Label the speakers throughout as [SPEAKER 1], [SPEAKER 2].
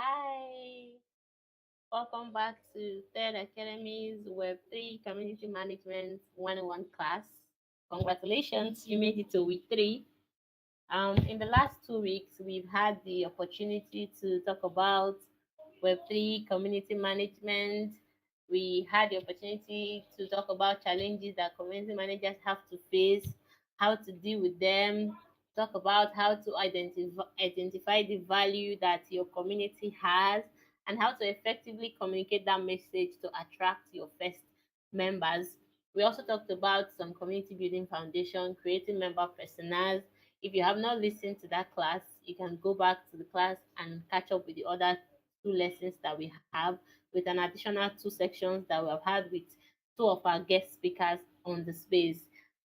[SPEAKER 1] Hi, welcome back to Third Academy's Web3 Community Management 101 class. Congratulations, you made it to week three. In the last 2 weeks, we've had the opportunity to talk about Web3 community management. We had the opportunity to talk about challenges that community managers have to face, how to deal with them, talk about how to identify the value that your community has, and how to effectively communicate that message to attract your first members. We also talked about some community building foundation, creating member personas. If you have not listened to that class, you can go back to the class and catch up with the other two lessons that we have, with an additional two sections that we have had with two of our guest speakers on the space.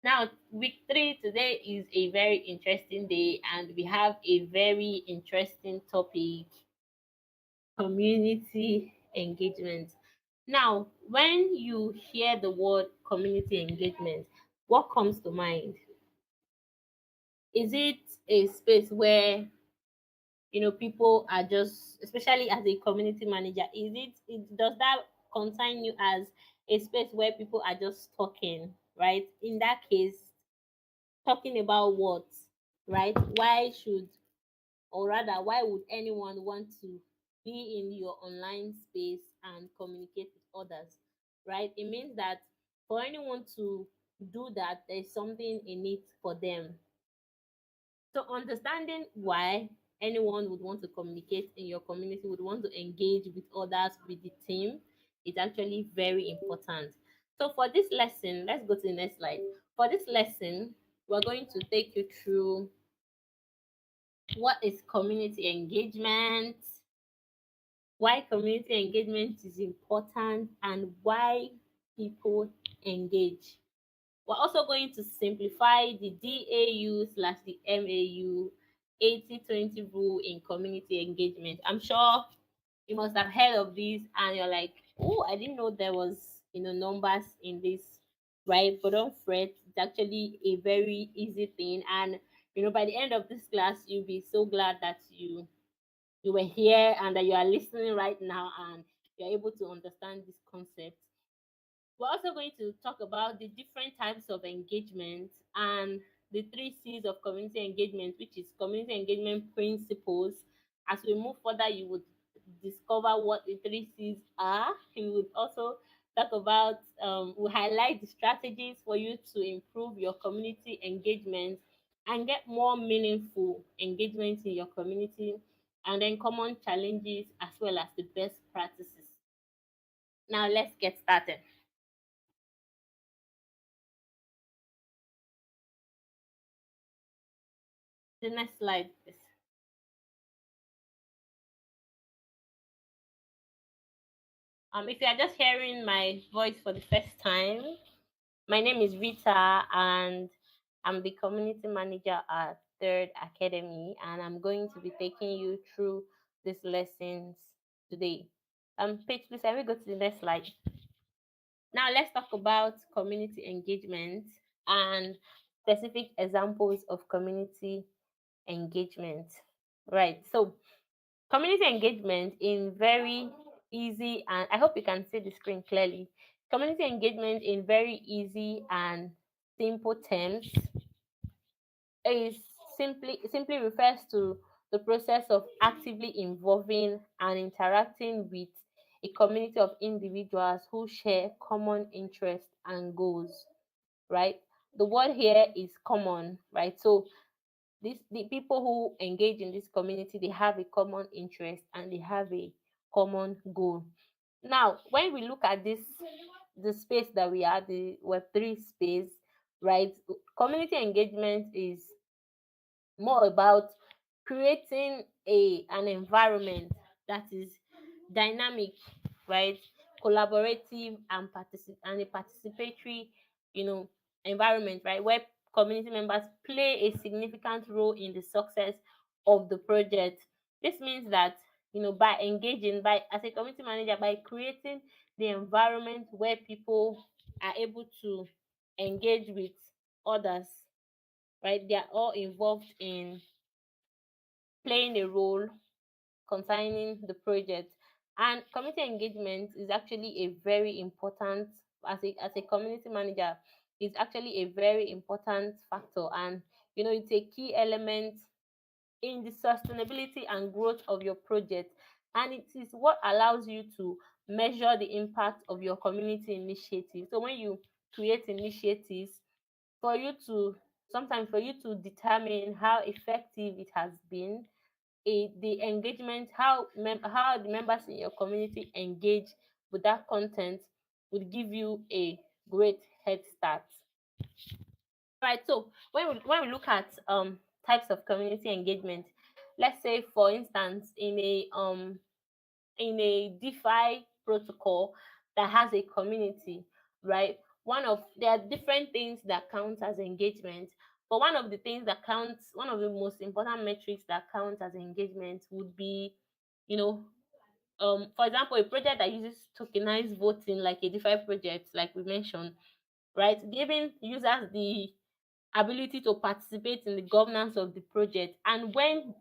[SPEAKER 1] Now, week three today is a very interesting day, and we have a very interesting topic: community engagement. Now, when you hear the word community engagement, what comes to mind? Is it a space where people are just, especially as a community manager, does that concern you as a space where people are just talking, right? In that case, talking about what, right? Why should, or rather, why would anyone want to be in your online space and communicate with others, right? It means that for anyone to do that, there's something in it for them. So understanding why anyone would want to communicate in your community, would want to engage with others, with the team, is actually very important. So for this lesson, let's go to the next slide. For this lesson, we're going to take you through what is community engagement, why community engagement is important, and why people engage. We're also going to simplify the DAU slash the MAU 80/20 rule in community engagement. I'm sure you must have heard of this and you're like, oh, I didn't know there was, numbers in this, right? But don't fret, it's actually a very easy thing. And, by the end of this class, you'll be so glad that you were here and that you are listening right now and you're able to understand this concept. We're also going to talk about the different types of engagement and the three C's of community engagement, which is community engagement principles. As we move further, you would discover what the three C's are. We would also talk about, we highlight the strategies for you to improve your community engagement and get more meaningful engagement in your community, and then common challenges as well as the best practices. Now, let's get started. The next slide, please. If you are just hearing my voice for the first time, my name is Rita, and I'm the community manager at Third Academy, and I'm going to be taking you through these lessons today. Paige, please, I will go to the next slide. Now, let's talk about community engagement and specific examples of community engagement. Right. So, community engagement in very easy, and I hope you can see the screen clearly. Community engagement in very easy and simple terms is simply refers to the process of actively involving and interacting with a community of individuals who share common interests and goals, right? The word here is common, right? So the people who engage in this community, they have a common interest and they have a common goal. Now, when we look at this, the space that we are, the Web3 space, right? Community engagement is more about creating an environment that is dynamic, right? Collaborative and a participatory, you know, environment, right? Where community members play a significant role in the success of the project. This means that, by engaging, by as a community manager, by creating the environment where people are able to engage with others, right? They are all involved in playing a role concerning the project. And community engagement is actually a very important, as a community manager, is actually a very important factor, and it's a key element in the sustainability and growth of your project, and it is what allows you to measure the impact of your community initiative. So when you create initiatives, for you to sometimes for you to determine how effective it has been, the engagement, how the members in your community engage with that content would give you a great head start. Right. So when we look at types of community engagement, let's say for instance in a DeFi protocol that has a community, right? There are different things that count as engagement, but one of the most important metrics that count as engagement would be, you know, for example, a project that uses tokenized voting, like a DeFi project, like we mentioned, right? Giving users the ability to participate in the governance of the project. And when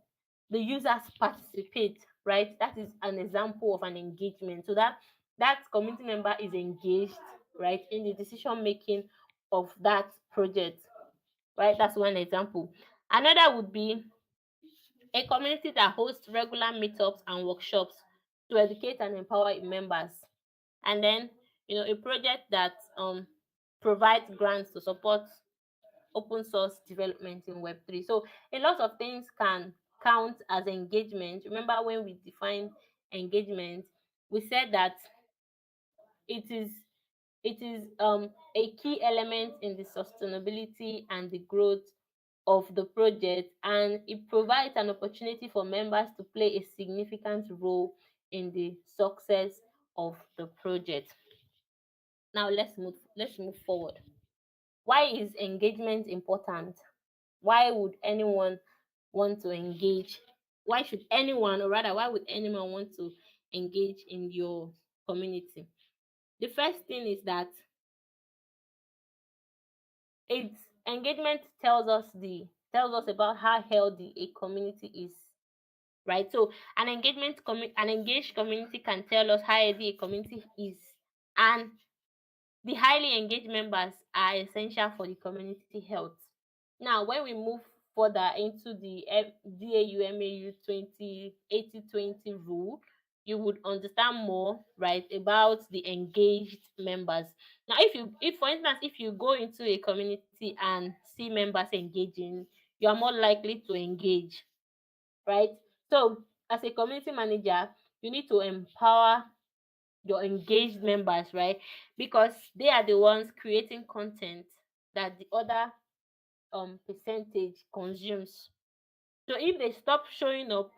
[SPEAKER 1] the users participate, right, that is an example of an engagement. So that community member is engaged, right, in the decision making of that project, right? That's one example. Another would be a community that hosts regular meetups and workshops to educate and empower its members. And then, a project that provides grants to support open source development in Web3. So a lot of things can count as engagement. Remember when we defined engagement, we said that it is a key element in the sustainability and the growth of the project, and it provides an opportunity for members to play a significant role in the success of the project. Now let's move forward. Why is engagement important? Why would anyone want to engage? Why should anyone, or rather, why would anyone want to engage in your community? The first thing is that it's engagement tells us about how healthy a community is, right? So an engaged community can tell us how healthy a community is, and the highly engaged members are essential for the community health. Now, when we move further into the DAUMAU 20 80-20 rule, you would understand more, right, about the engaged members. Now, if for instance, if you go into a community and see members engaging, you are more likely to engage, right? So, as a community manager, you need to empower your engaged members, right? Because they are the ones creating content that the other percentage consumes. So if they stop showing up,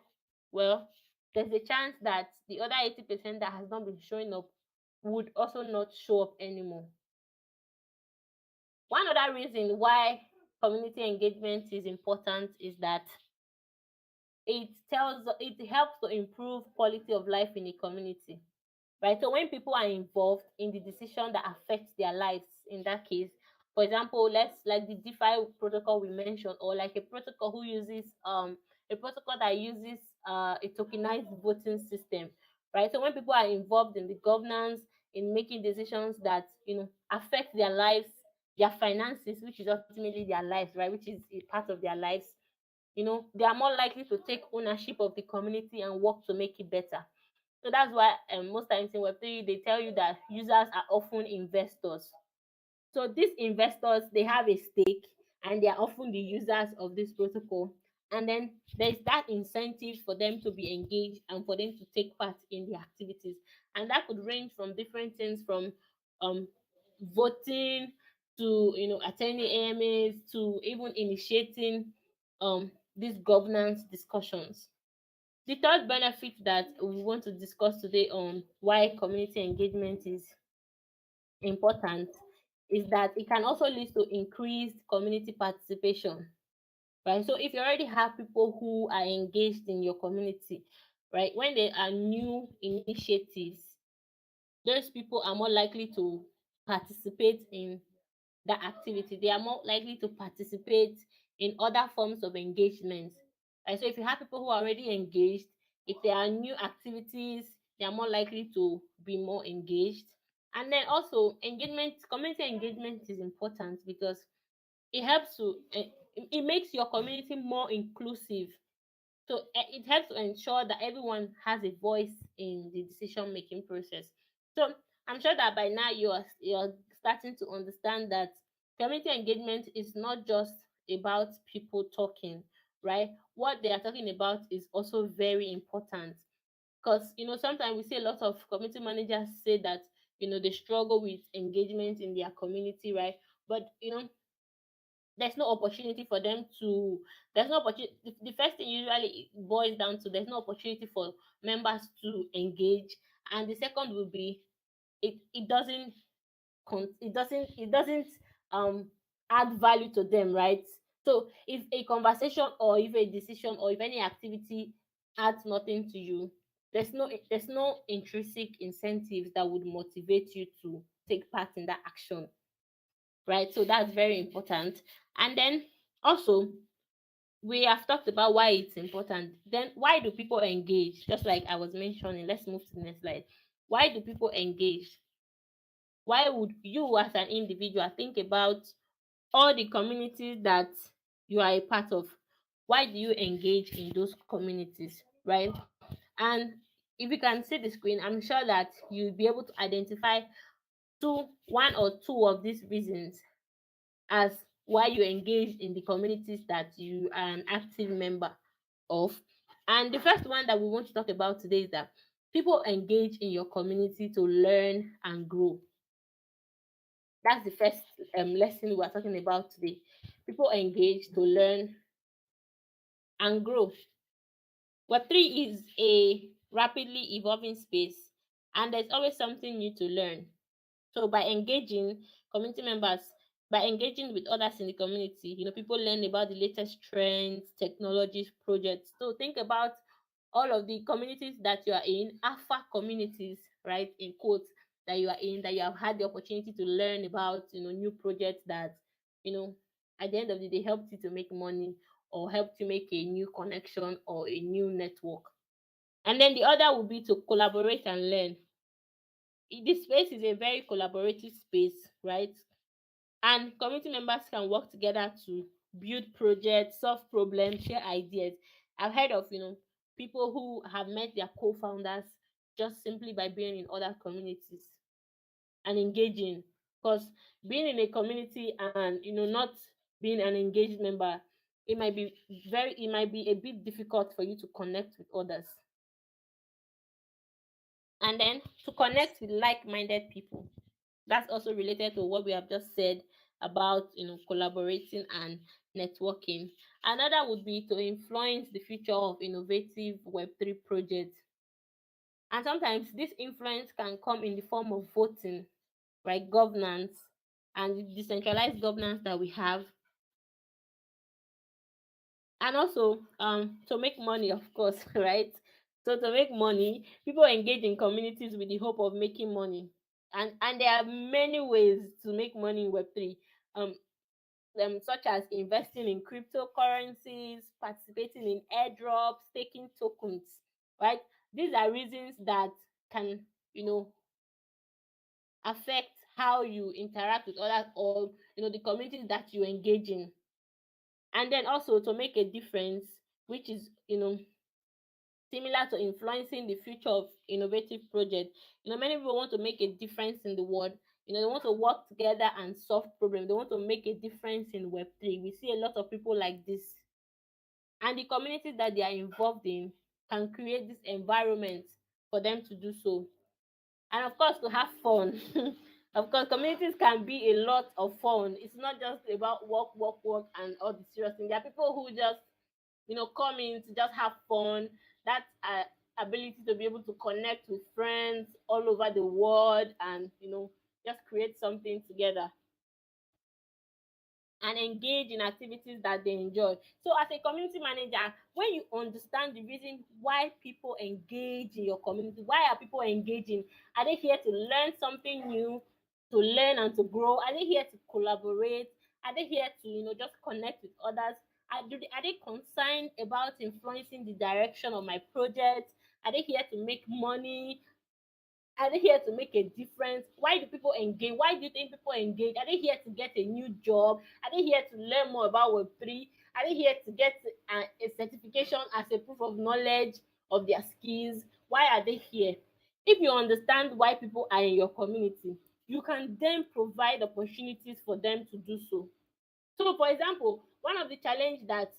[SPEAKER 1] well, there's a chance that the other 80% that has not been showing up would also not show up anymore. One other reason why community engagement is important is that it helps to improve quality of life in a community, right? So when people are involved in the decision that affects their lives, in that case, for example, let's like the DeFi protocol we mentioned, or like a protocol that uses a tokenized voting system, right? So when people are involved in the governance, in making decisions that affect their lives, their finances, which is ultimately their lives, right? Which is a part of their lives, they are more likely to take ownership of the community and work to make it better. So that's why most times in Web3, they tell you that users are often investors. So these investors, they have a stake, and they are often the users of this protocol. And then there's that incentive for them to be engaged and for them to take part in the activities. And that could range from different things, from um, voting to attending AMAs, to even initiating these governance discussions. The third benefit that we want to discuss today on why community engagement is important is that it can also lead to increased community participation, right? So if you already have people who are engaged in your community, right, when there are new initiatives, those people are more likely to participate in that activity. They are more likely to participate in other forms of engagement. Right? So if you have people who are already engaged, If there are new activities, they are more likely to be more engaged. And then also engagement, community engagement is important because it helps to it makes your community more inclusive. So it helps to ensure that everyone has a voice in the decision making process. So I'm sure that by now you're starting to understand that community engagement is not just about people talking, right? What they are talking about is also very important, because sometimes we see a lot of community managers say that they struggle with engagement in their community, right? But there's no opportunity for them to there's no opportunity. The first thing usually it boils down to, there's no opportunity for members to engage. And the second will be, it doesn't it doesn't um add value to them, right? So if a conversation or if a decision or if any activity adds nothing to you, there's no intrinsic incentives that would motivate you to take part in that action, right? So that's very important. And then also, we have talked about why it's important. Then why do people engage? Just like I was mentioning, let's move to the next slide. Why do people engage? Why would you as an individual think about all the communities that you are a part of? Why do you engage in those communities, right? And if you can see the screen, I'm sure that you'll be able to identify one or two of these reasons as why you engage in the communities that you are an active member of. And the first one that we want to talk about today is that people engage in your community to learn and grow. That's the first lesson we're talking about today. People engage to learn and grow. Web3 is a rapidly evolving space, and there's always something new to learn. So by engaging community members, by engaging with others in the community, people learn about the latest trends, technologies, projects. So think about all of the communities that you are in, alpha communities, right? In quotes, that you are in, that you have had the opportunity to learn about, new projects that, you know, at the end of the day helped you to make money or helped you make a new connection or a new network. And then the other would be to collaborate and learn. This space is a very collaborative space, right? And community members can work together to build projects, solve problems, share ideas. I've heard of people who have met their co-founders just simply by being in other communities and engaging. Because being in a community and not being an engaged member, it might be a bit difficult for you to connect with others. And then to connect with like-minded people, that's also related to what we have just said about collaborating and networking. Another would be to influence the future of innovative web3 projects. And sometimes this influence can come in the form of voting, right? Governance and the decentralized governance that we have. And also to make money, of course, right? So to make money, people engage in communities with the hope of making money. And there are many ways to make money in web3, um such as investing in cryptocurrencies, participating in airdrops, taking tokens, right? These are reasons that can affect how you interact with others, or the communities that you engage in. And then also to make a difference, which is similar to influencing the future of innovative projects. Many people want to make a difference in the world. They want to work together and solve problems. They want to make a difference in Web3. We see a lot of people like this. And the communities that they are involved in can create this environment for them to do so. And of course, to have fun. Of course, communities can be a lot of fun. It's not just about work, work, work, and all the serious things. There are people who just come in to just have fun. That ability to be able to connect with friends all over the world and just create something together and engage in activities that they enjoy. So as a community manager, when you understand the reason why people engage in your community, why are people engaging? Are they here to learn something new, to learn and to grow? Are they here to collaborate? Are they here to just connect with others? Are they concerned about influencing the direction of my project? Are they here to make money? Are they here to make a difference? Why do people engage? Why do you think people engage? Are they here to get a new job? Are they here to learn more about Web3? Are they here to get a certification as a proof of knowledge of their skills? Why are they here? If you understand why people are in your community, you can then provide opportunities for them to do so. So, for example, one of the challenge that,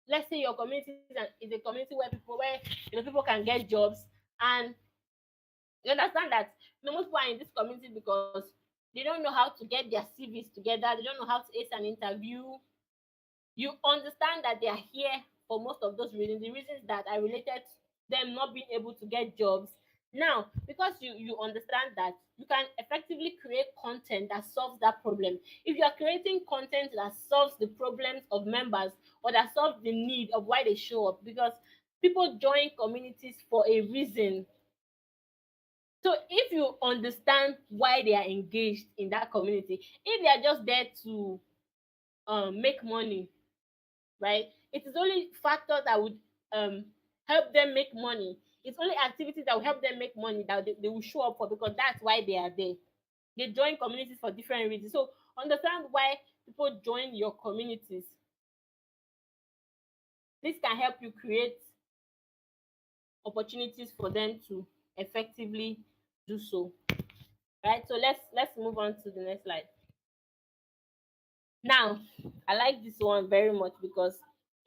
[SPEAKER 1] let's say your community is a community where people can get jobs, and you understand that most people are in this community because they don't know how to get their CVs together, they don't know how to ace an interview. You understand that they are here for most of those reasons, the reasons that are related to them not being able to get jobs. Now, because you understand that, you can effectively create content that solves that problem. If you are creating content that solves the problems of members, or that solves the need of why they show up, because people join communities for a reason. So if you understand why they are engaged in that community, if they are just there to make money, right? It is only factors that would um, help them make money. It's only activities that will help them make money that they will show up for, because that's why they are there. They join communities for different reasons. So understand why people join your communities. This can help you create opportunities for them to effectively do so. Right? So let's move on to the next slide. Now, I like this one very much because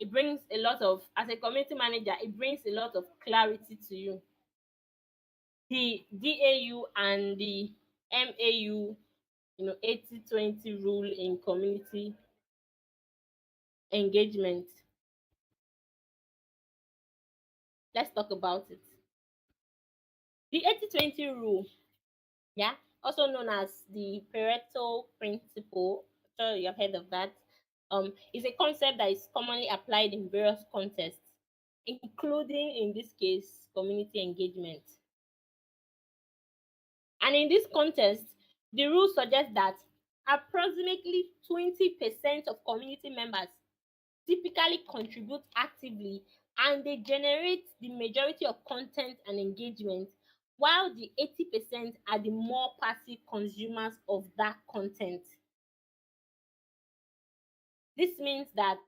[SPEAKER 1] it brings a lot of, as a community manager, it brings a lot of clarity to you. The DAU and the MAU, 80-20 rule in community engagement. Let's talk about it. The 80-20 rule, yeah, also known as the Pareto principle. I'm sure you've heard of that. Is a concept that is commonly applied in various contexts, including in this case community engagement. And in this context, the rule suggests that approximately 20% of community members typically contribute actively, and they generate the majority of content and engagement, while the 80% are the more passive consumers of that content. This means that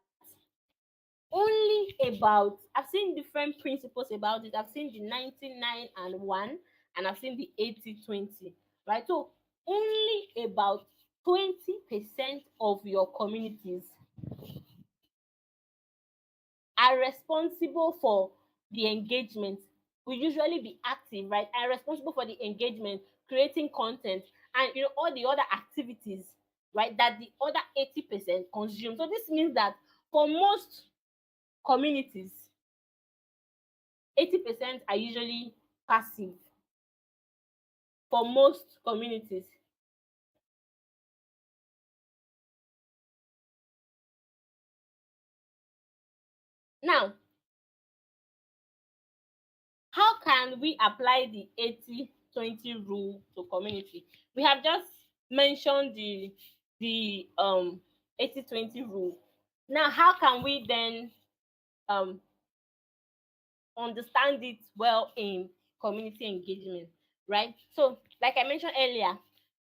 [SPEAKER 1] only about, I've seen different principles about it. I've seen the 99 and 1, and I've seen the 80-20, right? So only about 20% of your communities are responsible for the engagement, will usually be active, right? Are responsible for the engagement, creating content, and all the other activities, right? That the other 80% consume. So this means that for most communities, 80% are usually passive for most communities. Now, how can we apply the 80-20 rule to community? We have just mentioned the 80-20 rule. Now, how can we then um understand it well in community engagement, right? So, like I mentioned earlier,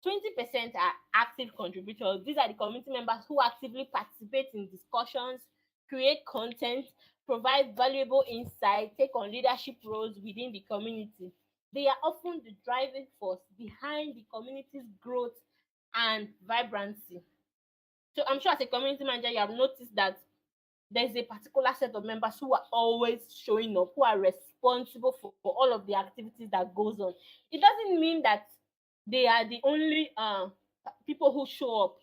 [SPEAKER 1] 20% are active contributors. These are the community members who actively participate in discussions, create content, provide valuable insight, take on leadership roles within the community. They are often the driving force behind the community's growth and vibrancy. So I'm sure as a community manager, you have noticed that there's a particular set of members who are always showing up, who are responsible for all of the activities that goes on. It doesn't mean that they are the only people who show up.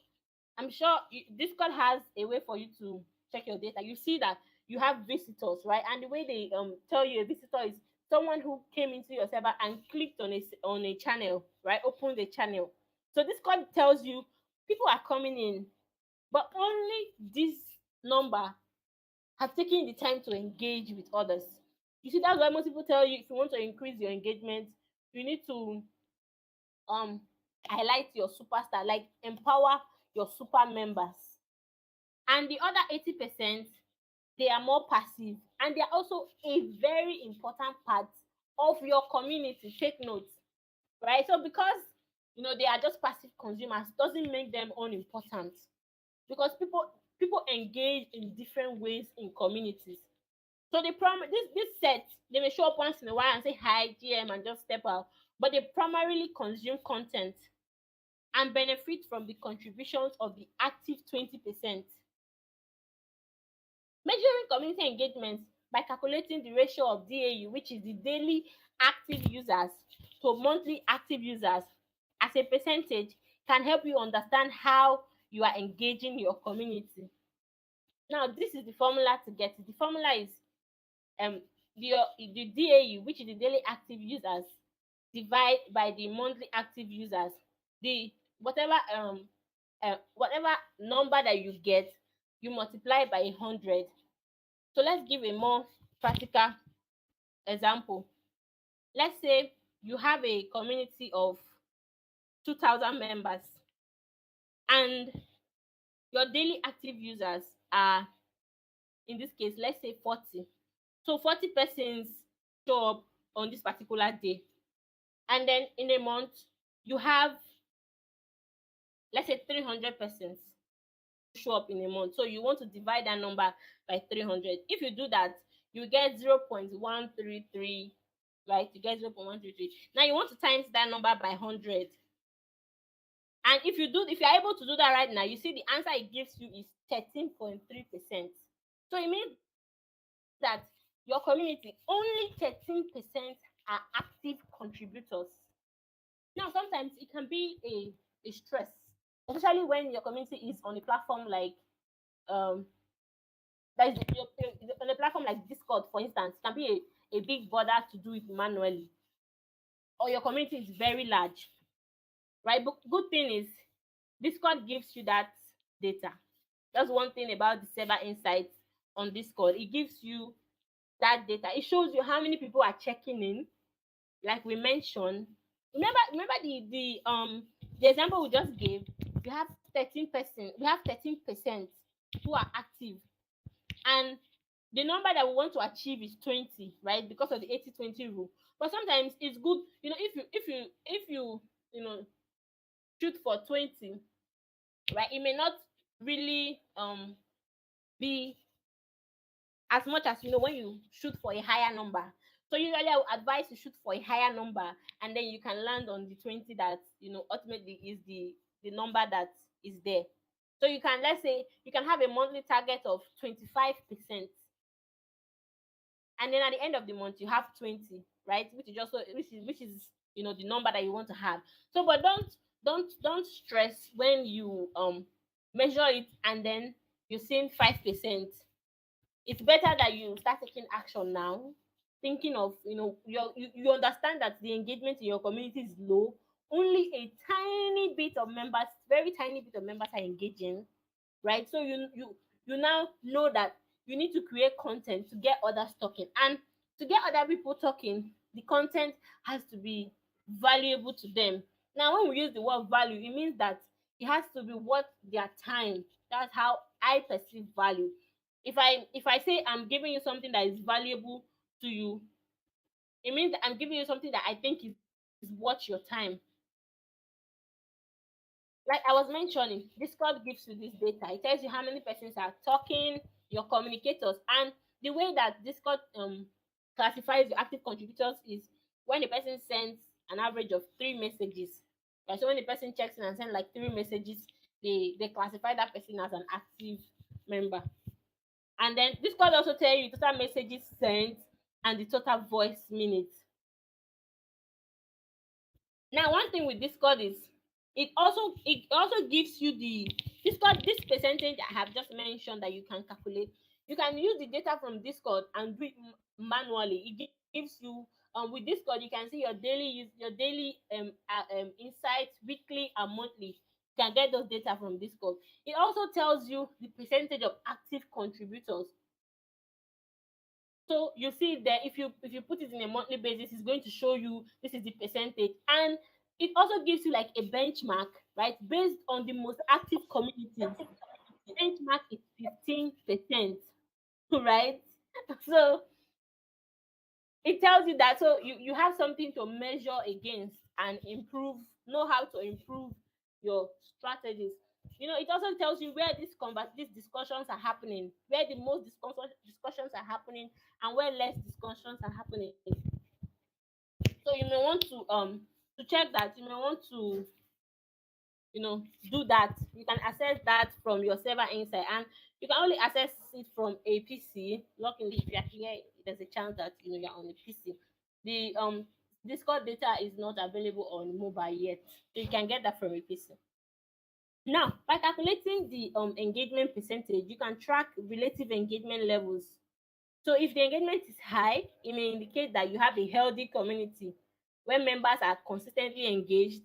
[SPEAKER 1] I'm sure Discord has a way for you to check your data. You see that you have visitors, right? And the way they tell you a visitor is someone who came into your server and clicked on a channel, right? Opened the channel. So Discord tells you people are coming in, but only this number have taken the time to engage with others. You see, that's why most people tell you if you want to increase your engagement, you need to um highlight your superstar, like empower your super members. And the other 80%, they are more passive, and they are also a very important part of your community. Take note, right? So because they are just passive consumers doesn't make them unimportant, because people engage in different ways in communities. So this set, they may show up once in a while and say hi, GM, and just step out, but they primarily consume content and benefit from the contributions of the active 20%. Measuring community engagement by calculating the ratio of DAU, which is the daily active users, to monthly active users as a percentage, can help you understand how you are engaging your community. Now, this is the formula to get it. The formula is um the DAU, which is the daily active users, divide by the monthly active users. The whatever number that you get, you multiply by 100. So let's give a more practical example. Let's say you have a community of 2,000 members, and your daily active users are, in this case, let's say 40. So 40 persons show up on this particular day. And then in a month, you have, let's say, 300 persons show up in a month. So you want to divide that number by 300. If you do that, you get 0.133, right? You get 0.133. Now you want to times that number by 100. And if you're able to do that right now, you see the answer it gives you is 13.3%. So it means that your community, only 13% are active contributors. Now, sometimes it can be a stress, especially when your community is on a platform like um that is on a platform like Discord, for instance. It can be a big bother to do it manually, or your community is very large, right? But good thing is Discord gives you that data. That's one thing about the Server Insights on Discord. It gives you that data. It shows you how many people are checking in, like we mentioned. Remember the example we just gave. We have 13%. We have 13% who are active, and the number that we want to achieve is 20, right? Because of the 80-20 rule. But sometimes it's good, if you shoot for 20, right? It may not really be as much as when you shoot for a higher number. So usually I would advise you shoot for a higher number, and then you can land on the 20 that ultimately is the number that is there. So you can, let's say, you can have a monthly target of 25%, and then at the end of the month you have 20, right? Which is the number that you want to have. So, but don't stress when you measure it and then you're seeing 5%. It's better that you start taking action now, thinking of, you understand that the engagement in your community is low. Only a tiny bit of members, very tiny bit of members are engaging, right? So you now know that you need to create content to get others talking, and to get other people talking, the content has to be valuable to them. Now, when we use the word value, it means that it has to be worth their time. That's how I perceive value. If I say I'm giving you something that is valuable to you, it means that I'm giving you something that I think is worth your time. Like I was mentioning, Discord gives you this data. It tells you how many persons are talking, your communicators, and the way that Discord classifies your active contributors is when the person sends an average of 3 messages. Right? So when the person checks in and sends like 3 messages, they classify that person as an active member. And then Discord also tell you total messages sent and the total voice minutes. Now, one thing with Discord is it also gives you the Discord, this percentage I have just mentioned that you can calculate. You can use the data from Discord and do it manually. It gives you with Discord you can see your daily insights, weekly and monthly. You can get those data from Discord. It also tells you the percentage of active contributors. So you see there, if you put it in a monthly basis, it's going to show you this is the percentage, and it also gives you like a benchmark, right? Based on the most active communities, the benchmark is 15%. right? So it tells you that, so you have something to measure against and improve, know how to improve your strategies. It also tells you where these discussions are happening, where the most discussions are happening, and where less discussions are happening. So you may want to check that. You may want to do that. You can access that from your server inside, and you can only access it from a PC. Luckily, if you're here, there's a chance that you're on a PC. The Discord data is not available on mobile yet, so you can get that from a PC. Now, by calculating the engagement percentage, you can track relative engagement levels. So if the engagement is high, it may indicate that you have a healthy community where members are consistently engaged.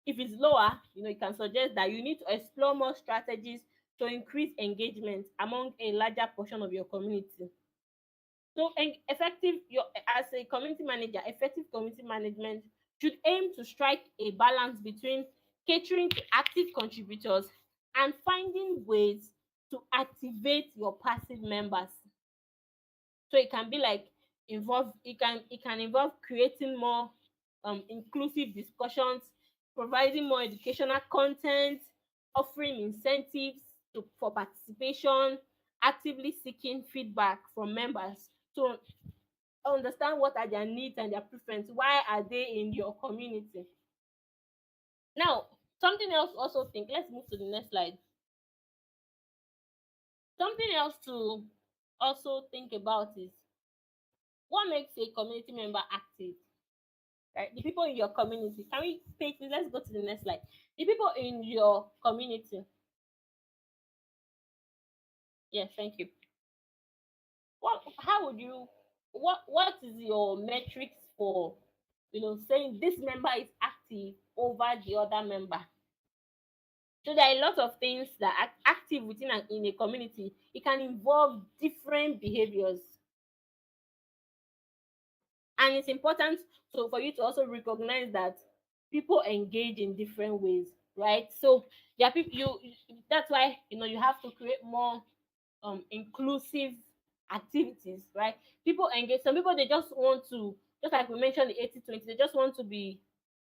[SPEAKER 1] If it's lower, it can suggest that you need to explore more strategies to increase engagement among a larger portion of your community. So, effective your as a community manager, effective community management should aim to strike a balance between catering to active contributors and finding ways to activate your passive members. So it can be like it can involve creating more inclusive discussions, providing more educational content, offering incentives for participation, actively seeking feedback from members to understand what are their needs and their preference, why are they in your community. Now, something else also think, let's move to the next slide. Something else to also think about is what makes a community member active. Right, the people in your community, can we take this? Let's go to the next slide. The people in your community. Yes, thank you. How would you, what is your metrics for saying this member is active over the other member? So there are a lot of things that are active in a community. It can involve different behaviors, and it's important for you to also recognize that people engage in different ways, right? So there are people, that's why you have to create more inclusive activities, right? People engage. Some people, they just want to, just like we mentioned, the 80/20, they just want to be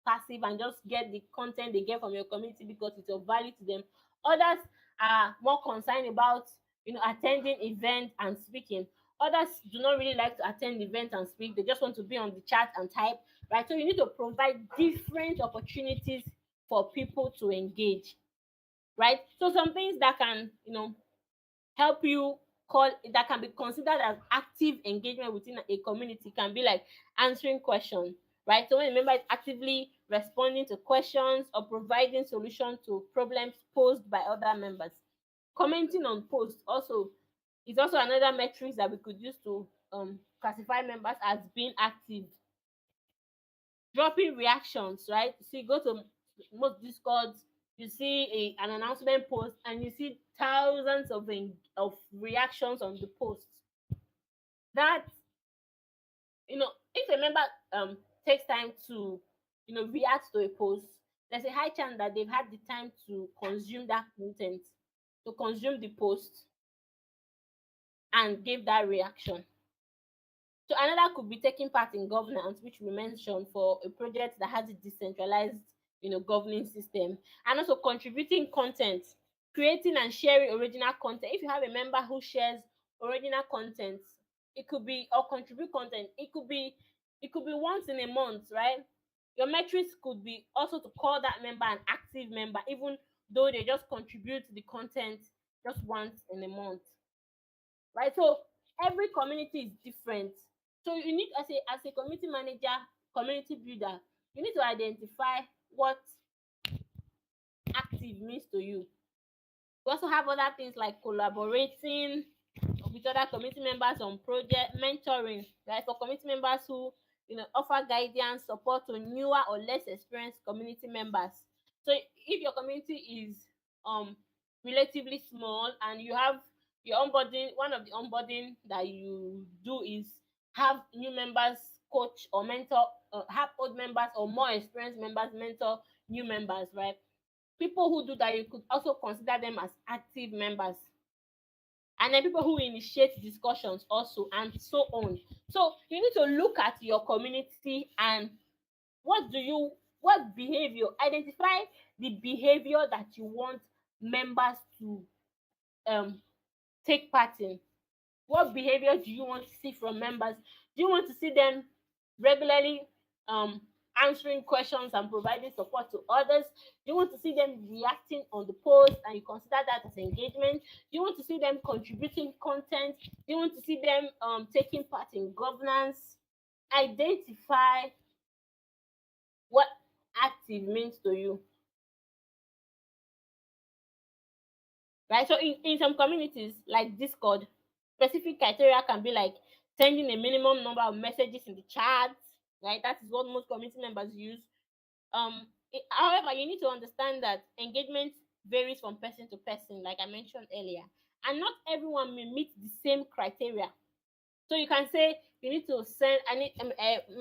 [SPEAKER 1] passive and just get the content they get from your community because it's of value to them. Others are more concerned about attending events and speaking. Others do not really like to attend events and speak. They just want to be on the chat and type, right? So you need to provide different opportunities for people to engage, right? So some things that can help you call that can be considered as active engagement within a community can be like answering questions, right? So when a member is actively responding to questions or providing solutions to problems posed by other members. Commenting on posts also is also another metric that we could use to classify members as being active. Dropping reactions, right? See, go to most discords, you see an announcement post and you see thousands of reactions on the post. That if a member takes time to react to a post, there's a high chance that they've had the time to consume that content, to consume the post and give that reaction. So another could be taking part in governance, which we mentioned for a project that has a decentralized, governing system, and also contributing content, creating and sharing original content. If you have a member who shares original content, it could be or contribute content. It could be once in a month, right? Your metrics could be also to call that member an active member, even though they just contribute the content just once in a month, right? So every community is different. So you need, as a community manager, community builder, you need to identify what active means to you. We also have other things like collaborating with other community members on project mentoring, right? For community members who offer guidance, support to newer or less experienced community members. So if your community is um relatively small and you have your onboarding, one of the onboarding that you do is have new members coach or mentor, have old members or more experienced members mentor new members, right? People who do that, you could also consider them as active members. and then people who initiate discussions also, and so on. So you need to look at your community and what behavior, identify the behavior that you want members to um take part in. What behavior do you want to see from members? Do you want to see them regularly um, answering questions and providing support to others? Do you want to see them reacting on the post and you consider that as engagement? Do you want to see them contributing content? Do you want to see them taking part in governance? Identify what active means to you, right? So in some communities like Discord, specific criteria can be like sending a minimum number of messages in the chat, right? That is what most community members use. However, you need to understand that engagement varies from person to person, like I mentioned earlier, and not everyone may meet the same criteria. So you can say you need to send. I need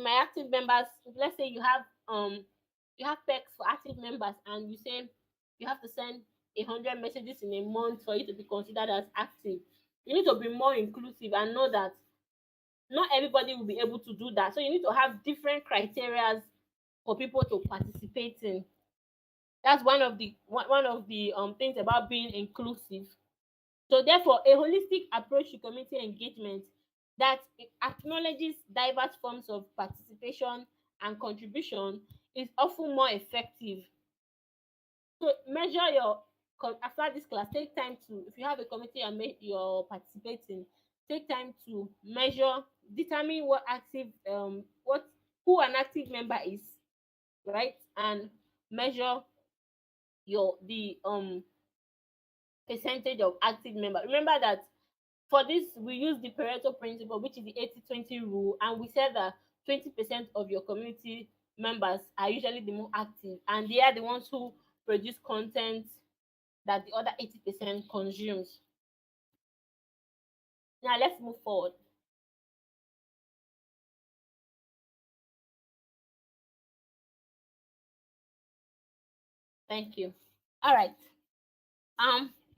[SPEAKER 1] my active members. Let's say you have perks for active members, and you say you have to send 100 messages in a month for you to be considered as active. You need to be more inclusive and know that not everybody will be able to do that. So you need to have different criteria for people to participate in. That's one of the things about being inclusive. So therefore, a holistic approach to community engagement that acknowledges diverse forms of participation and contribution is often more effective. So measure your after this class, take time to, if you have a committee and you're participating, take time to measure, determine what who an active member is, right? And measure the percentage of active member. Remember that for this, we use the Pareto principle, which is the 80-20 rule, and we said that 20% of your community members are usually the more active, and they are the ones who produce content that the other 80% consumes. Now let's move forward. Thank you. All right.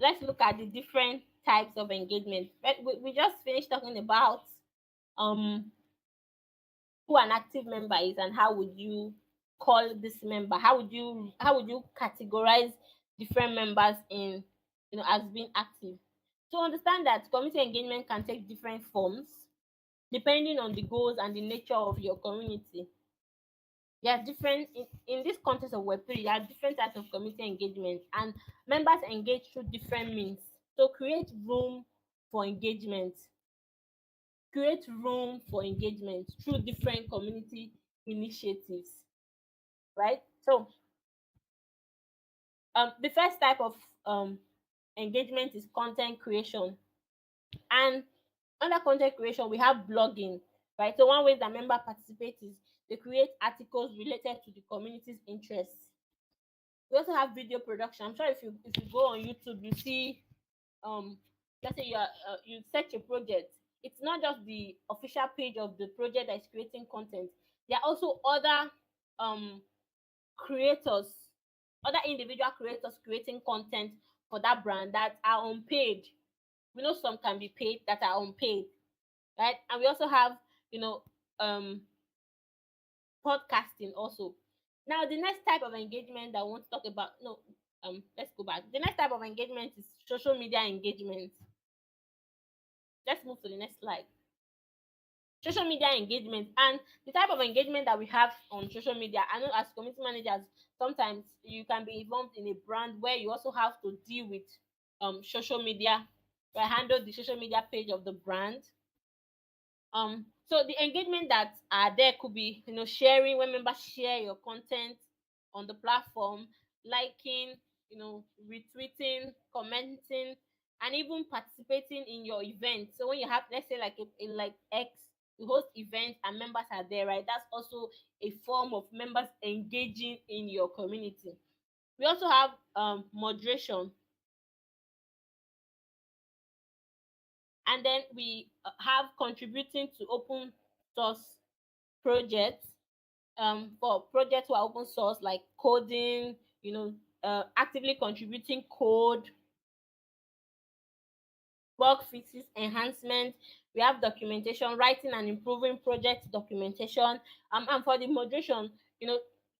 [SPEAKER 1] Let's look at the different types of engagement. We just finished talking about um who an active member is and how would you call this member, how would you categorize different members in, as being active. To understand that community engagement can take different forms depending on the goals and the nature of your community. There are different in this context of web3, there are different types of community engagement, and members engage through different means. So create room for engagement through different community initiatives, right? So the first type of um, engagement is content creation. And under content creation, we have blogging, right? So one way that member participate is they create articles related to the community's interests. We also have video production. I'm sure if you go on YouTube, you see let's say you search a project. It's not just the official page of the project that is creating content. There are also um creators, other individual creators creating content for that brand that are unpaid. We know some can be paid that are unpaid, right? And we also have, you know, um, podcasting also. Now, the next type of engagement that I want to talk about, no, let's go back. The next type of engagement is social media engagement. Let's move to the next slide. Social media engagement, and the type of engagement that we have on social media. I know as community managers, sometimes you can be involved in a brand where you also have to deal with social media, handle the social media page of the brand. So the engagement that are there could be, sharing, when members share your content on the platform, liking, retweeting, commenting, and even participating in your event. So when you have, let's say, like like X, you host events and members are there, right? That's also a form of members engaging in your community. We also have moderation, and then we have contributing to open source projects. For projects who are open source, like coding, actively contributing code. bug fixes, enhancement. We have documentation, writing and improving project documentation. And for the moderation,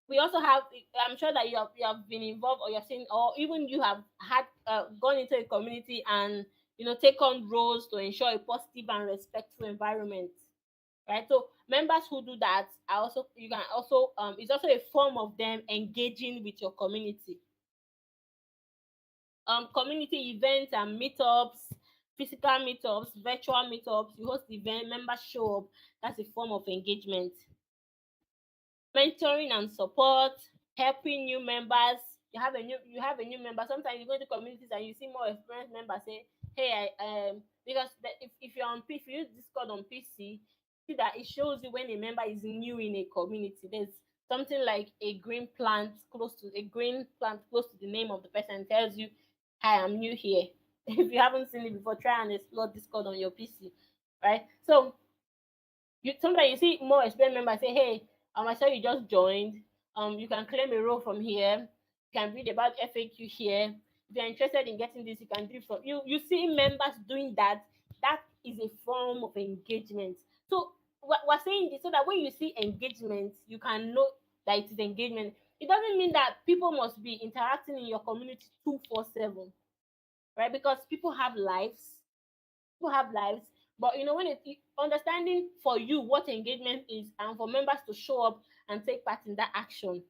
[SPEAKER 1] we also have. I'm sure that you have been involved, or you've seen, or even you have had gone into a community and take on roles to ensure a positive and respectful environment. Right. So members who do that are also you can also it's also a form of them engaging with your community. Community events and meetups, physical meetups, virtual meetups, you host event, members show up. That's a form of engagement. Mentoring and support, helping new members. You have a new member. Sometimes you go to communities and you see more experienced members say, hey, because if you're on if you use Discord on PC, see that it shows you when a member is new in a community. There's something like a green plant close to the name of the person, tells you, hi, I'm new here. If you haven't seen it before, try and explore Discord on your PC. Right. So you sometimes you see more experienced members say, hey, I saw you just joined. You can claim a role from here. You can read about FAQ here. If you're interested in getting this, you can do it from you see members doing that. That is a form of engagement. So we're saying this so that when you see engagement, you can know that it is engagement. It doesn't mean that people must be interacting in your community 247, right? Because people have lives. But when understanding for you what engagement is, and for members to show up and take part in that action.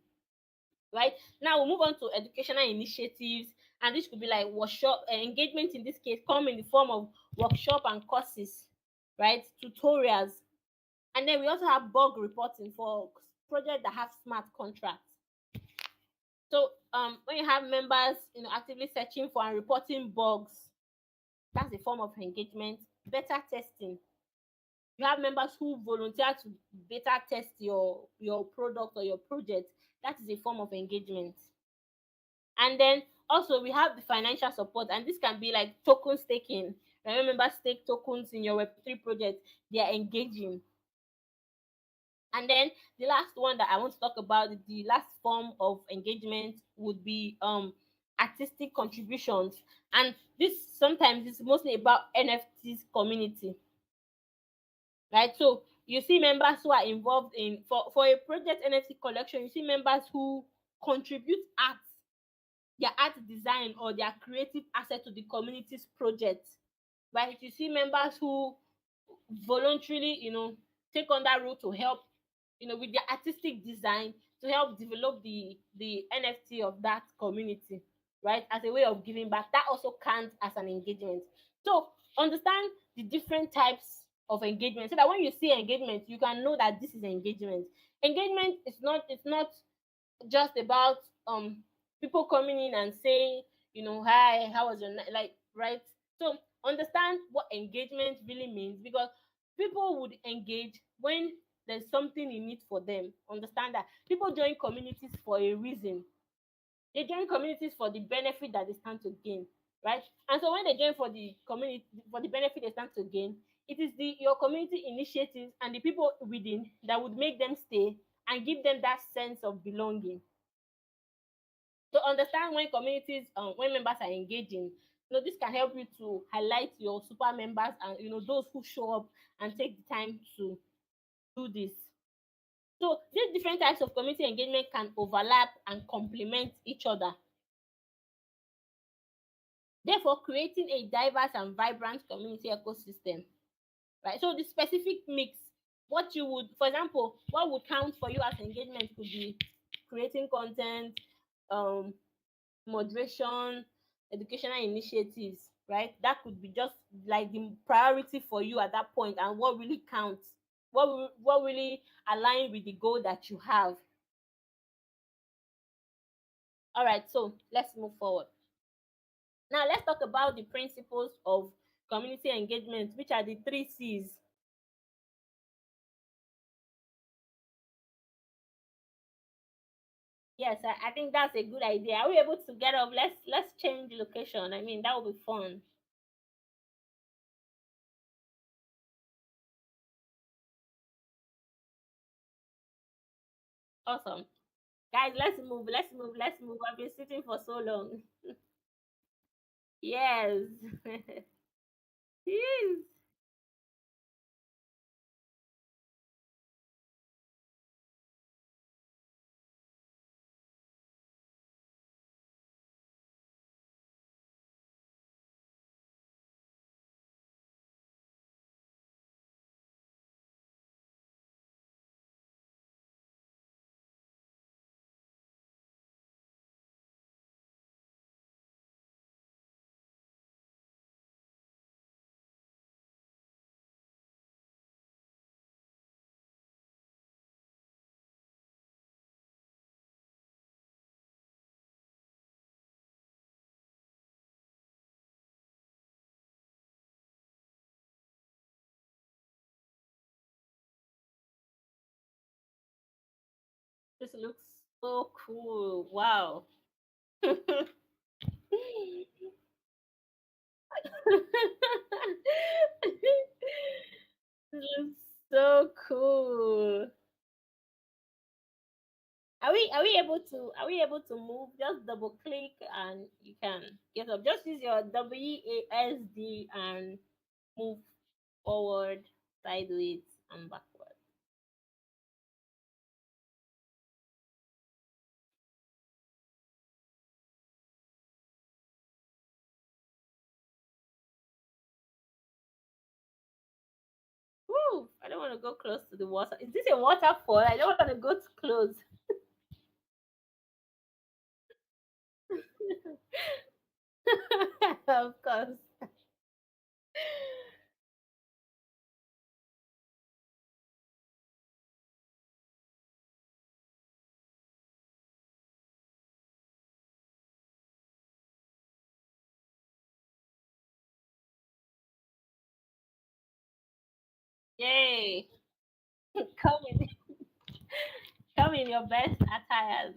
[SPEAKER 1] Right now, we'll move on to educational initiatives, and this could be like workshop. Engagement in this case come in the form of workshop and courses, right? Tutorials. And then we also have bug reporting for projects that have smart contracts. So when you have members actively searching for and reporting bugs, that's a form of engagement. Beta testing, you have members who volunteer to beta test your product or your project. That is a form of engagement. And then also we have the financial support, and this can be like token staking. When members stake tokens in your Web3 project, they are engaging. And then the last one that I want to talk about, the last form of engagement, would be artistic contributions. And this sometimes is mostly about NFTs community. Right, so you see members who are involved in for a project NFT collection. You see members who contribute their art design or their creative asset to the community's project. Right, you see members who voluntarily take on that role to help with their artistic design, to help develop the NFT of that community, right, as a way of giving back. That also counts as an engagement. So understand the different types of engagement so that when you see engagement, you can know that this is engagement. Engagement is not it's not just about people coming in and saying, hi, how was your night, like, right? So understand what engagement really means, because people would engage when there's something in it for them. Understand that people join communities for a reason. They join communities for the benefit that they stand to gain, right? And so when they join for the community, for the benefit they stand to gain, it is your community initiatives and the people within that would make them stay and give them that sense of belonging. To understand when communities when members are engaging, this can help you to highlight your super members and those who show up and take the time to do this. So these different types of community engagement can overlap and complement each other, therefore creating a diverse and vibrant community ecosystem. Right, so the specific mix, what you would for example, what would count for you as engagement could be creating content, um moderation, educational initiatives, right? That could be just like the priority for you at that point, and what really counts, what really align with the goal that you have. All right, so let's move forward. Now let's talk about the principles of community engagement, which are the three C's. Yes, I think that's a good idea. Are we able to get up? Let's change location. I mean, that would be fun. Awesome. Guys, let's move. I've been sitting for so long. Yes. Yes. This looks so cool. Wow. This looks so cool. Are we able to move? Just double click and you can get up. Just use your WASD and move forward, sideways, and backward. Woo! I don't want to go close to the water. Is this a waterfall? I don't want to go too close. Of course. Yay! Come in, come in your best attires.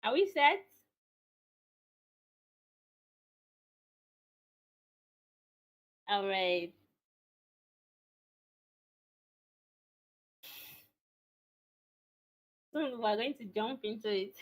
[SPEAKER 1] Are we set? All right. Soon we're going to jump into it.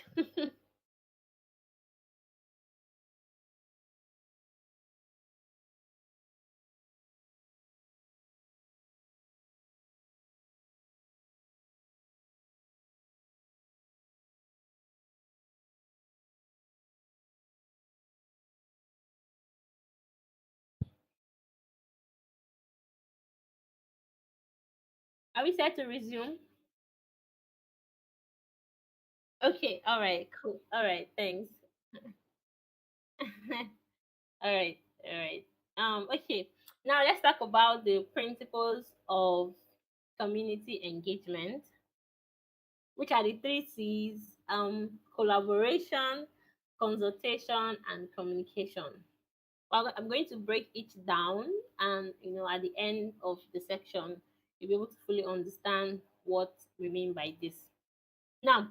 [SPEAKER 1] Are we set to resume? Okay. All right. Cool. All right. Thanks. All right. All right. Okay. Now let's talk about the principles of community engagement, which are the three C's: collaboration, consultation, and communication. Well, I'm going to break each down, and at the end of the section, you'll be able to fully understand what we mean by this. Now,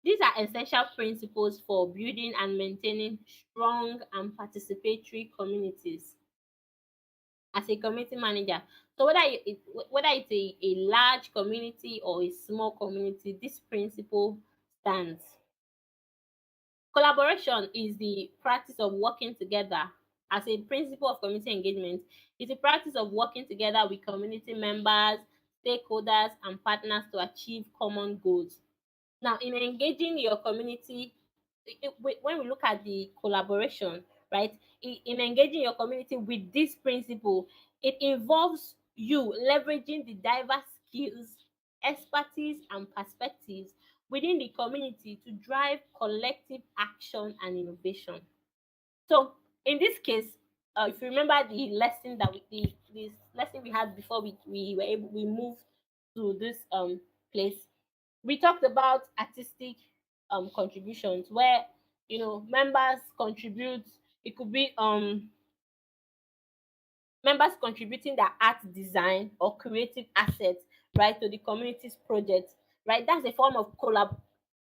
[SPEAKER 1] these are essential principles for building and maintaining strong and participatory communities as a community manager. So whether it's a large community or a small community, this principle stands. Collaboration is the practice of working together. As a principle of community engagement, it's the practice of working together with community members, stakeholders, and partners to achieve common goals. Now, in engaging your community, when we look at the collaboration, right, in engaging your community with this principle, it involves you leveraging the diverse skills, expertise, and perspectives within the community to drive collective action and innovation. So in this case, if you remember the lesson that this lesson we had before we moved to this place, we talked about artistic contributions where members contribute. It could be members contributing their art design or creative assets, right, to the community's project, right? That's a form of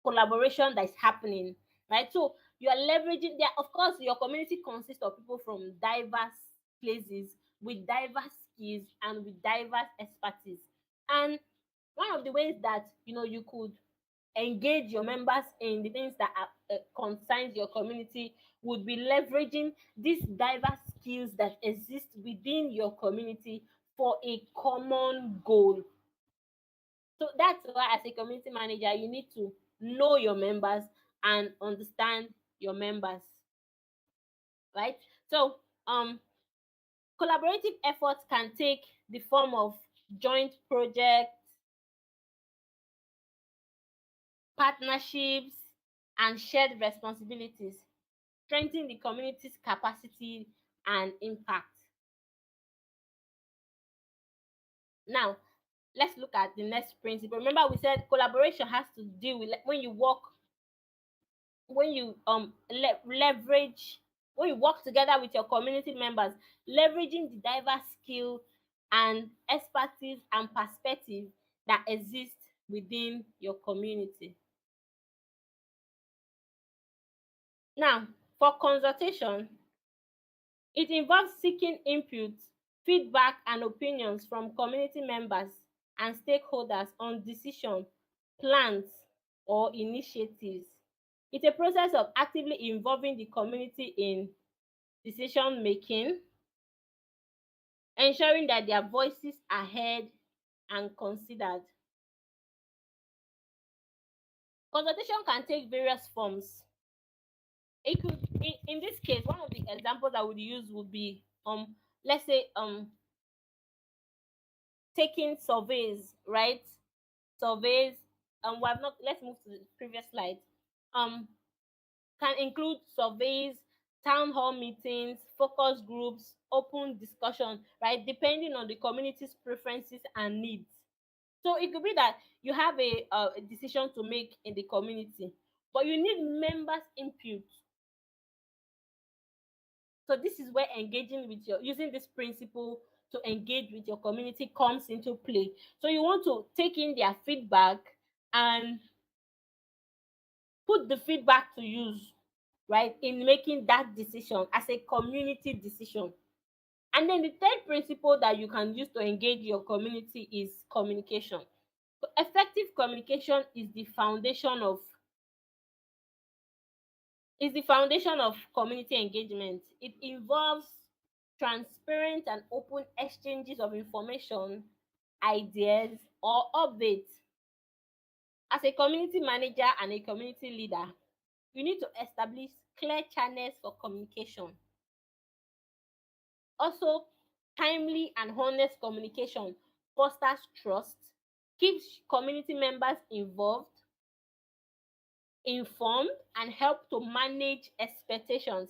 [SPEAKER 1] collaboration that is happening, right? So you are leveraging there. Of course, your community consists of people from diverse places with diverse skills and with diverse expertise. And one of the ways that you could engage your members in the things that concerns your community would be leveraging these diverse skills that exist within your community for a common goal. So that's why, as a community manager, you need to know your members and understand your members, right? So collaborative efforts can take the form of joint projects, partnerships, and shared responsibilities, strengthen the community's capacity and impact. Now, let's look at the next principle. Remember, we said collaboration has to deal with when you work, when you leverage, when you work together with your community members, leveraging the diverse skill and expertise and perspective that exists within your community. Now, for consultation, it involves seeking input, feedback, and opinions from community members and stakeholders on decisions, plans, or initiatives. It's a process of actively involving the community in decision making, ensuring that their voices are heard and considered. Consultation can take various forms. It could, in this case, one of the examples I would use would be let's say taking surveys, right? Surveys, we have not, let's move to the previous slide. Um, can include surveys, town hall meetings, focus groups, open discussion, right? Depending on the community's preferences and needs. So it could be that you have a decision to make in the community, but you need members' input. So this is where engaging with your using this principle to engage with your community comes into play. So you want to take in their feedback and put the feedback to use, right, in making that decision as a community decision. And then the third principle that you can use to engage your community is communication. So effective communication is the foundation of community engagement. It involves transparent and open exchanges of information, ideas, or updates. As a community manager and a community leader, you need to establish clear channels for communication. Also, timely and honest communication fosters trust, keeps community members involved, informed, and help to manage expectations.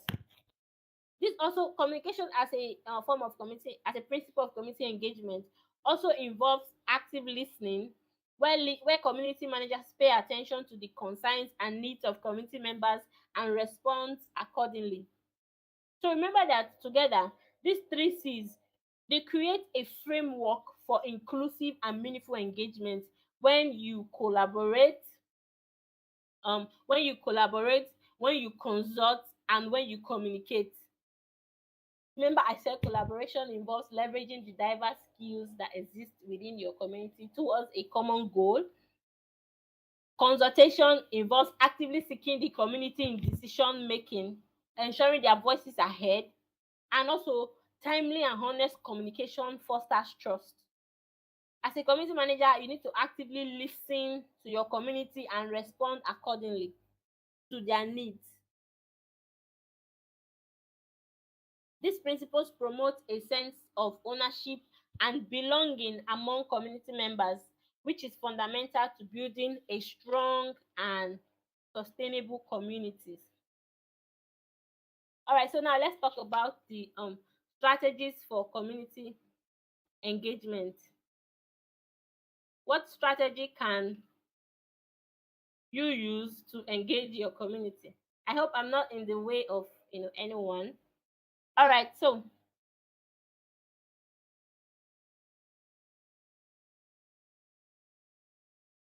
[SPEAKER 1] This also communication as a form of community, as a principle of community engagement, also involves active listening, where community managers pay attention to the concerns and needs of community members and respond accordingly. So remember that together, these three C's, they create a framework for inclusive and meaningful engagement when you collaborate, when you consult, and when you communicate. Remember, I said collaboration involves leveraging the diverse skills that exist within your community towards a common goal. Consultation involves actively seeking the community in decision making, ensuring their voices are heard, and also timely and honest communication fosters trust. As a community manager, you need to actively listen to your community and respond accordingly to their needs. These principles promote a sense of ownership and belonging among community members, which is fundamental to building a strong and sustainable communities. All right, so now let's talk about the strategies for community engagement. What strategy can you use to engage your community? I hope I'm not in the way of anyone. All right, so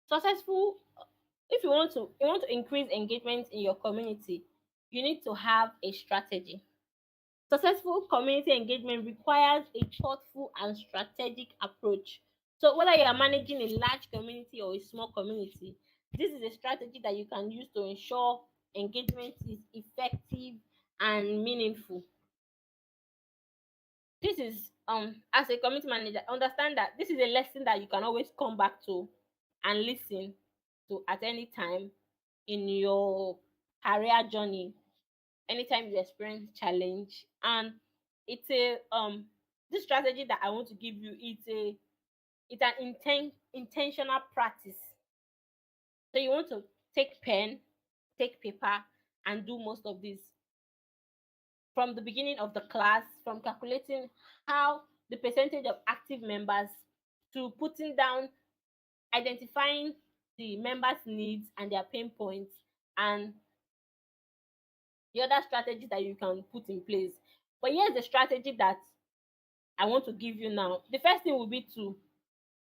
[SPEAKER 1] successful if you want to increase engagement in your community, you need to have a strategy. Successful community engagement requires a thoughtful and strategic approach. So whether you are managing a large community or a small community, this is a strategy that you can use to ensure engagement is effective and meaningful. This is as a community manager, understand that this is a lesson that you can always come back to and listen to at any time in your career journey, anytime you experience challenge. And it's a this strategy that I want to give you, it's an intentional practice. So you want to take pen, take paper, and do most of this from the beginning of the class, from calculating how the percentage of active members to putting down, identifying the members' needs and their pain points, and the other strategies that you can put in place. But here's the strategy that I want to give you now. The first thing will be to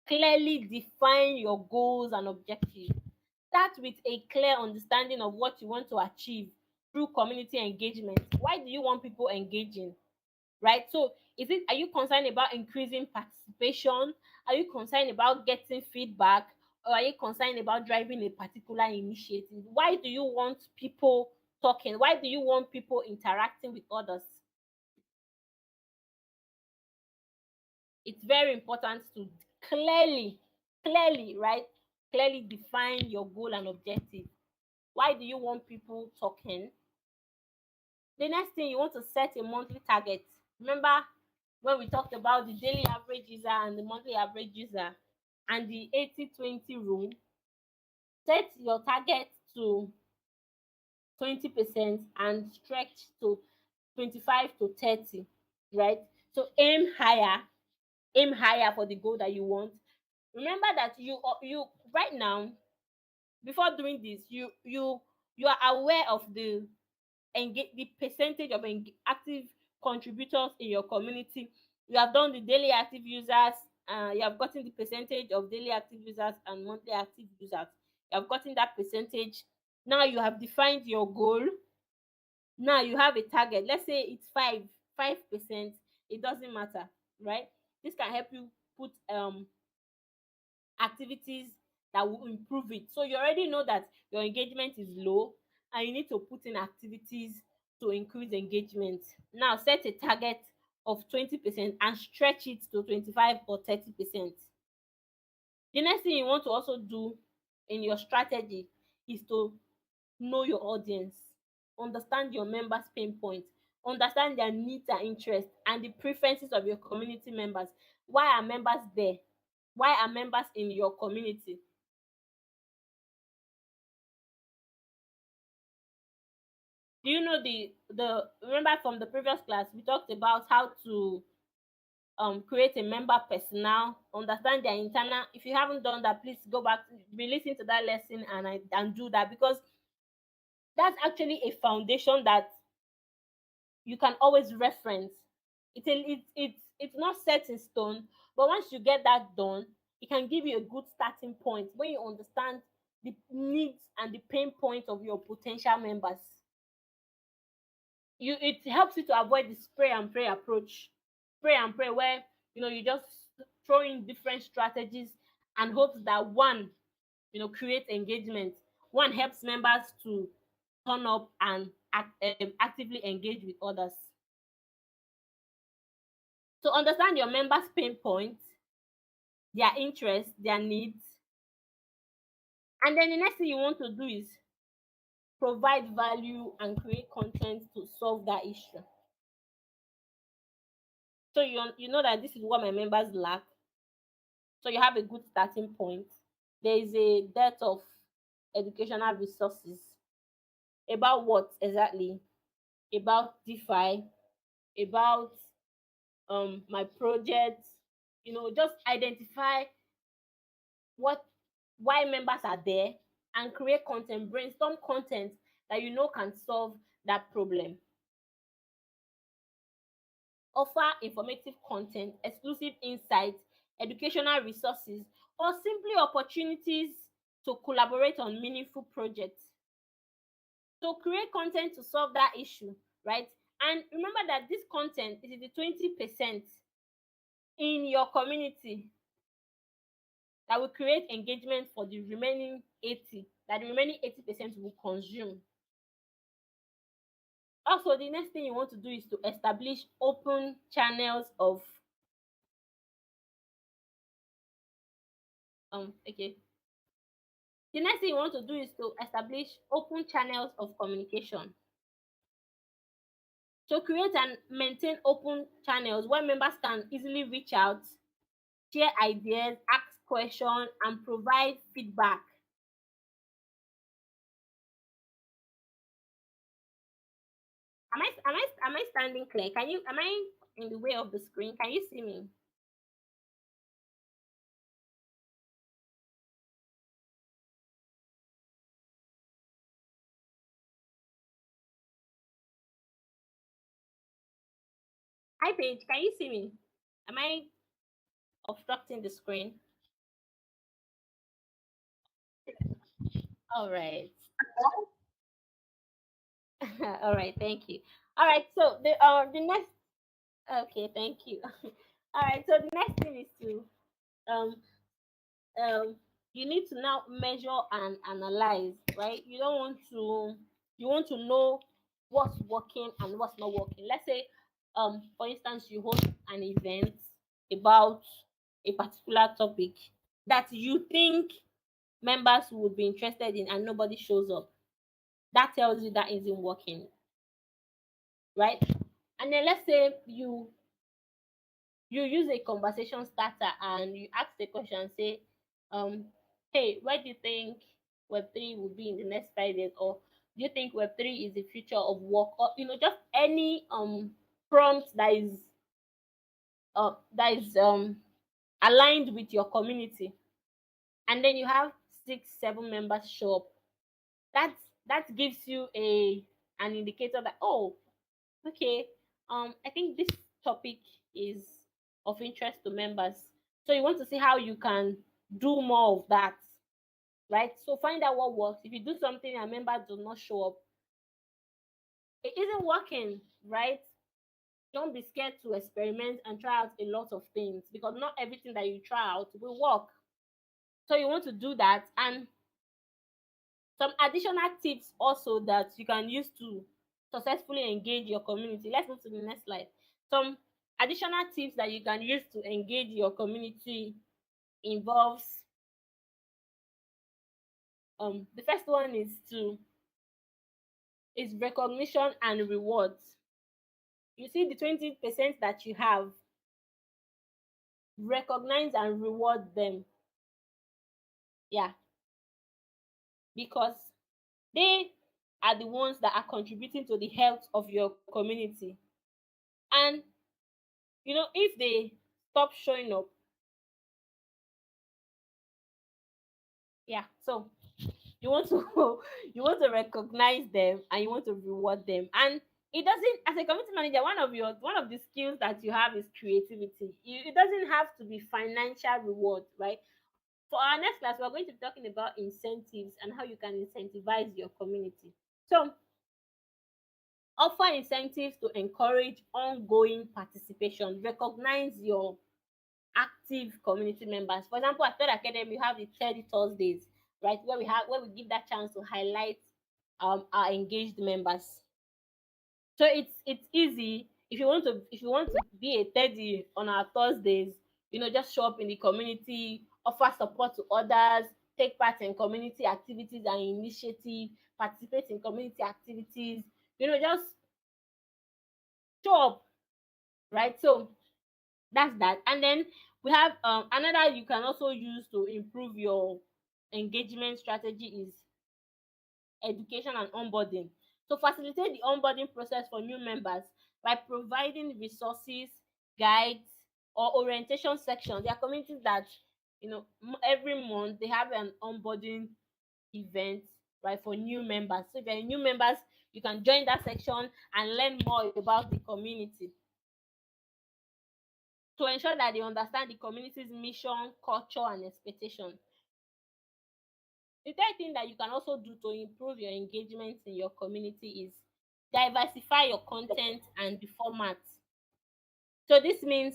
[SPEAKER 1] clearly define your goals and objectives. Start with a clear understanding of what you want to achieve through community engagement. Why do you want people engaging? Right? So, are you concerned about increasing participation? Are you concerned about getting feedback? Or are you concerned about driving a particular initiative? Why do you want people talking? Why do you want people interacting with others? It's very important to clearly, right? Clearly define your goal and objective. Why do you want people talking? The next thing, you want to set a monthly target. Remember when we talked about the daily average user and the monthly average user and the 80-20 rule? Set your target to 20% and stretch to 25 to 30, right? So aim higher for the goal that you want. Remember that you right now, before doing this, you are aware of the percentage of active contributors in your community. You have done the daily active users, you have gotten the percentage of daily active users and monthly active users. You have gotten that percentage. Now you have defined your goal. Now you have a target. Let's say it's 5%. It doesn't matter, right? This can help you put activities that will improve it. So you already know that your engagement is low and you need to put in activities to increase engagement. Now set a target of 20% and stretch it to 25 or 30%. The next thing you want to also do in your strategy is to know your audience, understand your members' pain points, understand their needs and interests, and the preferences of your community members. Why are members there? Why are members in your community? Do you know the remember from the previous class we talked about how to create a member personnel, understand their internal. If you haven't done that, please go back, be listening to that lesson and do that, because that's actually a foundation that you can always reference. It's not set in stone, but once you get that done, it can give you a good starting point when you understand the needs and the pain points of your potential members. It helps you to avoid the spray and pray approach. Spray and pray where you just throw in different strategies and hopes that one creates engagement. One helps members to turn up and actively engage with others. So understand your members' pain points, their interests, their needs, and then the next thing you want to do is provide value and create content to solve that issue. So you know that this is what my members lack. So you have a good starting point. there is a dearth of educational resources. About what exactly? About DeFi, about my project. Just identify what why members are there and create content, brainstorm content that can solve that problem. Offer informative content, exclusive insights, educational resources, or simply opportunities to collaborate on meaningful projects. So create content to solve that issue, right? And remember that this content is the 20% in your community that will create engagement for the remaining 80, that the remaining 80% will consume. Also, the next thing you want to do is to establish open channels of okay. The next thing you want to do is to establish open channels of communication. So create and maintain open channels where members can easily reach out, share ideas, ask questions, and provide feedback. Am I standing clear? Am I in the way of the screen? Can you see me? Hi Paige, can you see me? Am I obstructing the screen? All right. All right, thank you. All right, so the next okay, thank you. All right, so the next thing is to um um you need to now measure and analyze, right? You want to know what's working and what's not working. Let's say for instance you host an event about a particular topic that you think members would be interested in and nobody shows up. That tells you that isn't working, right? And then let's say you use a conversation starter and you ask the question, say, hey, where do you think Web3 will be in the next 5 years? Or do you think Web3 is the future of work? Or just any prompt that is aligned with your community. And then you have 6 7 members show up. That gives you an indicator that, oh, okay, I think this topic is of interest to members. So you want to see how you can do more of that, right? So find out what works. If you do something and members do not show up, it isn't working, right? Don't be scared to experiment and try out a lot of things because not everything that you try out will work. So you want to do that. And some additional tips also that you can use to successfully engage your community. Let's move to the next slide. Some additional tips that you can use to engage your community involves the first one is recognition and rewards. You see the 20% that you have, recognize and reward them. Yeah, because they are the ones that are contributing to the health of your community. And if they stop showing up, yeah, so you want to you want to recognize them and you want to reward them. And it doesn't, as a community manager, one of the skills that you have is creativity. It doesn't have to be financial reward, right? For our next class, we're going to be talking about incentives and how you can incentivize your community. So offer incentives to encourage ongoing participation. Recognize your active community members. For example, at Third Academy, we have the 30 Thursdays, right? Where we give that chance to highlight our engaged members. So it's easy. If you want to be a 30 on our Thursdays, just show up in the community, offer support to others, take part in community activities and initiative, participate in community activities, just show up, right? So that's that. And then we have another you can also use to improve your engagement strategy is education and onboarding. So facilitate the onboarding process for new members by providing resources, guides, or orientation sections. There are communities that, every month they have an onboarding event, right, for new members. So if you're new members, you can join that section and learn more about the community to ensure that they understand the community's mission, culture, and expectation. The third thing that you can also do to improve your engagement in your community is diversify your content and the format. So this means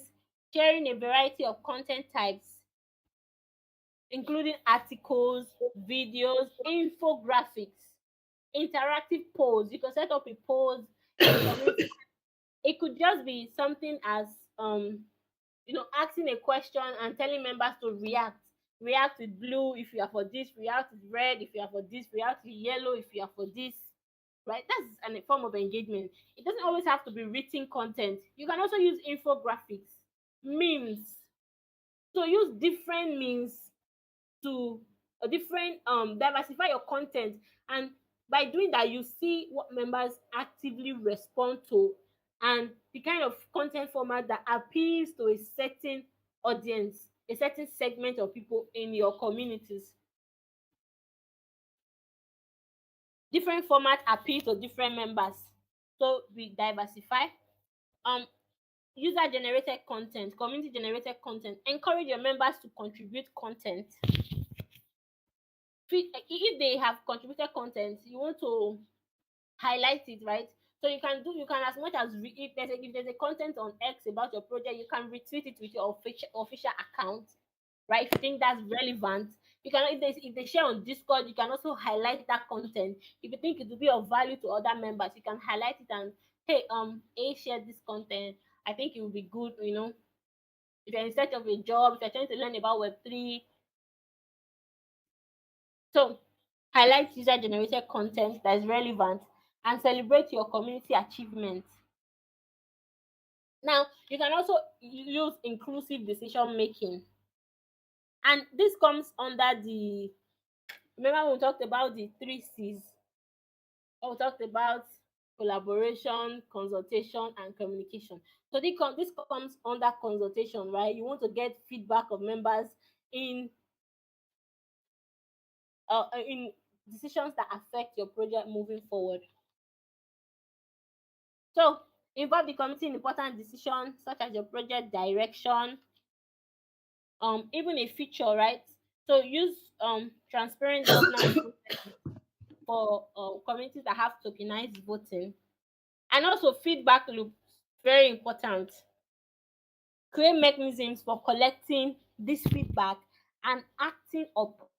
[SPEAKER 1] sharing a variety of content types, including articles, videos, infographics, interactive polls. You can set up a poll in the community. It could just be something as asking a question and telling members to react with blue if you are for this, react with red if you are for this, react with yellow if you are for this, right? That's a form of engagement. It doesn't always have to be written content. You can also use infographics, memes. So use different means to a different diversify your content, and by doing that you see what members actively respond to and the kind of content format that appeals to a certain audience, a certain segment of people in your communities. Different format appeal to different members, so we diversify. um User generated content, community generated content, encourage your members to contribute content. If they have contributed content, you want to highlight it, right? So you can as much as if there's a content on X about your project, you can retweet it with your official account, right? If you think that's relevant, you can. If they share on Discord, you can also highlight that content. If you think it will be of value to other members, you can highlight it and, hey, A shared this content. I think it will be good. If you're in search of a job, if you're trying to learn about Web3, so highlight user generated content that is relevant and celebrate your community achievements. Now, you can also use inclusive decision making. And this comes under remember when we talked about the three C's? We talked about collaboration, consultation, and communication. So this comes under consultation, right? You want to get feedback of members in in decisions that affect your project moving forward. So involve the committee in important decisions such as your project direction, even a feature, right? So use transparent governance for communities that have tokenized voting, and also feedback loops, very important. Create mechanisms for collecting this feedback and acting up.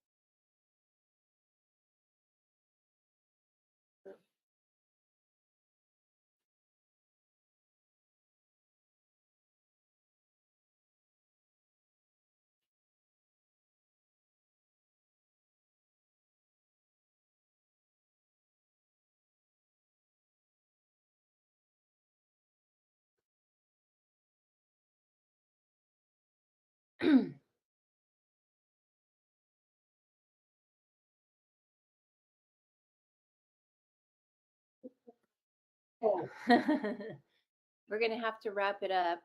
[SPEAKER 2] We're gonna have to wrap it up.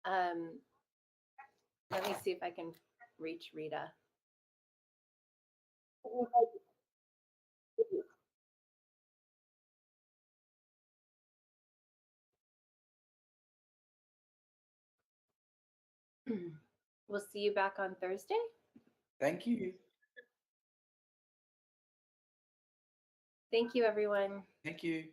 [SPEAKER 2] Um, Let me see if I can reach Rita. We'll see you back on Thursday.
[SPEAKER 3] Thank you.
[SPEAKER 2] Thank you, everyone.
[SPEAKER 3] Thank you.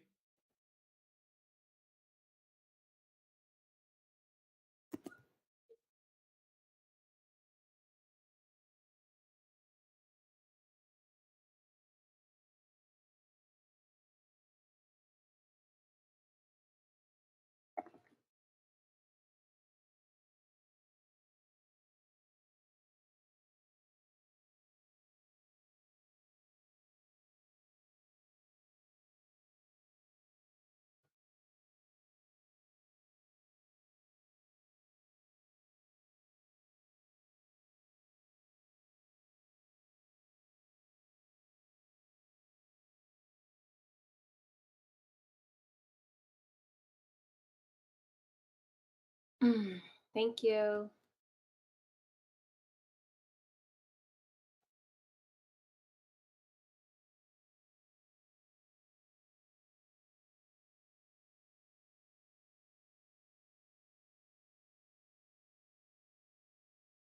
[SPEAKER 2] Thank you.